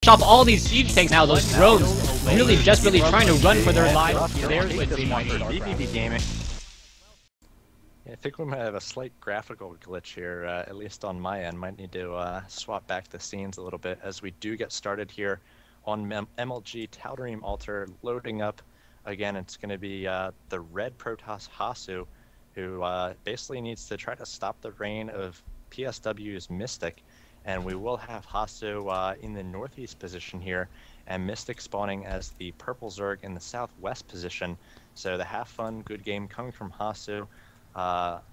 chop all these siege tanks now. Those drones really desperately trying to run for their lives. There's Wednesday Night vVv Gaming. I think we might have a slight graphical glitch here, at least on my end. Might need to swap back the scenes a little bit as we do get started here on MLG Tal'Darim Altar loading up. Again, it's going to be the red Protoss Hasuu, who basically needs to try to stop the reign of PswMystic Mystic. And we will have Hasuu in the northeast position here, and Mystic spawning as the purple Zerg in the southwest position. So the have fun, good game coming from Hasuu.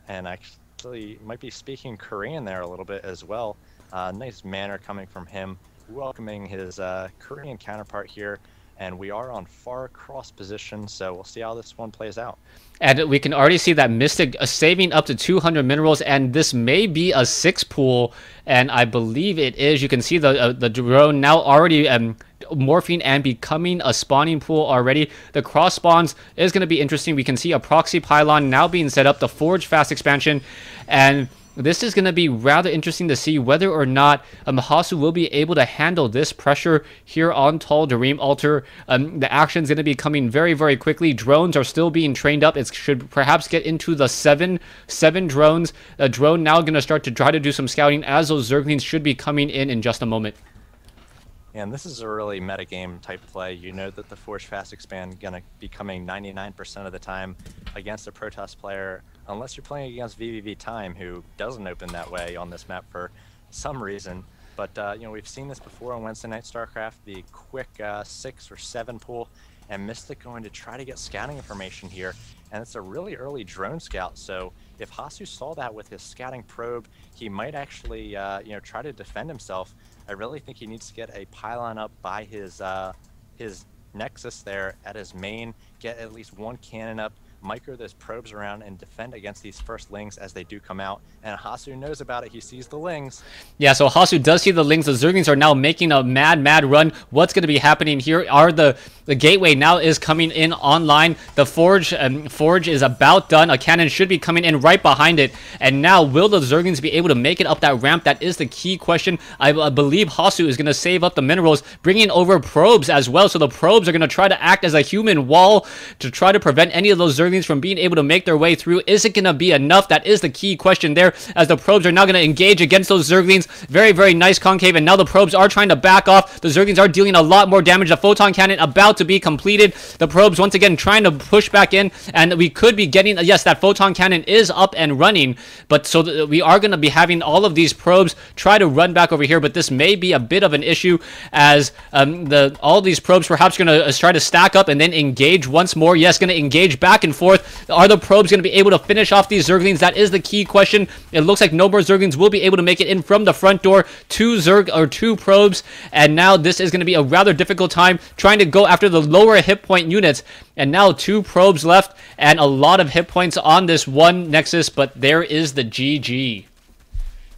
And actually might be speaking Korean there a little bit as well. Nice manner coming from him, welcoming his Korean counterpart here. And we are on far cross position, so we'll see how this one plays out. And we can already see that Mystic saving up to 200 minerals, and this may be a 6 pool, and I believe it is. You can see the drone now already morphing and becoming a spawning pool already. The cross spawns is going to be interesting. We can see a proxy pylon now being set up, the Forge fast expansion, and this is going to be rather interesting to see whether or not Hasuu will be able to handle this pressure here on Tal'Darim Altar. The action is going to be coming very, very quickly. Drones are still being trained up. It should perhaps get into the seven drones. A drone now going to start to try to do some scouting as those Zerglings should be coming in just a moment. And this is a really metagame type play. You know that the Forge Fast Expand going to be coming 99% of the time against a Protoss player, unless you're playing against vVv Time, who doesn't open that way on this map for some reason. But you know, we've seen this before on Wednesday Night Starcraft, the quick 6 or 7 pool, and Mystic going to try to get scouting information here. And it's a really early drone scout, so if Hasuu saw that with his scouting probe, he might actually you know, try to defend himself. I really think he needs to get a pylon up by his nexus there at his main, get at least one cannon up, micro those probes around, and defend against these first lings as they do come out. And Hasuu knows about it. He sees the lings. Yeah, so Hasuu does see the lings. The Zerglings are now making a mad run. What's going to be happening here are the gateway now is coming in online. The Forge is about done. A cannon should be coming in right behind it. And now, will the Zerglings be able to make it up that ramp? That is the key question. I believe Hasuu is going to save up the minerals, bringing over probes as well. So the probes are going to try to act as a human wall to try to prevent any of those Zerglings from being able to make their way through. Is it going to be enough? That is the key question there, as the probes are now going to engage against those Zerglings. Very, very nice concave, and now the probes are trying to back off. The Zerglings are dealing a lot more damage. The photon cannon about to be completed. The probes once again trying to push back in, and we could be getting, yes, that photon cannon is up and running, but so we are going to be having all of these probes try to run back over here, but this may be a bit of an issue as all these probes perhaps going to try to stack up and then engage once more. Yes, going to engage back and forth. Are the probes going to be able to finish off these Zerglings? That is the key question. It looks like no more Zerglings will be able to make it in from the front door. Two probes, and now this is going to be a rather difficult time trying to go after the lower hit point units. And now 2 probes left and a lot of hit points on this one nexus, but there is the GG.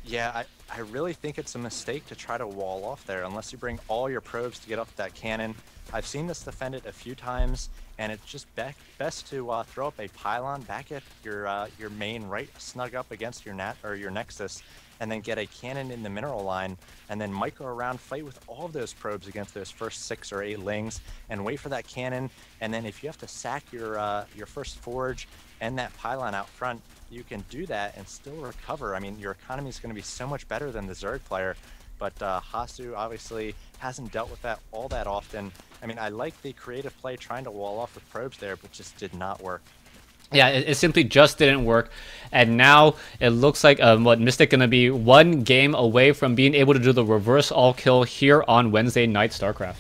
Yeah, I really think it's a mistake to try to wall off there unless you bring all your probes to get off that cannon. I've seen this defended a few times, and it's just best to throw up a pylon back at your main, right snug up against your nexus, and then get a cannon in the mineral line, and then micro around, fight with all of those probes against those first 6 or 8 lings, and wait for that cannon. And then if you have to sack your first forge and that pylon out front, you can do that and still recover. I mean, your economy is going to be so much better than the Zerg player. But Hasuu obviously hasn't dealt with that all that often. I mean, I like the creative play trying to wall off with probes there, but just did not work. Yeah, it simply just didn't work. And now it looks like Mystic going to be 1 game away from being able to do the reverse all kill here on Wednesday Night Starcraft.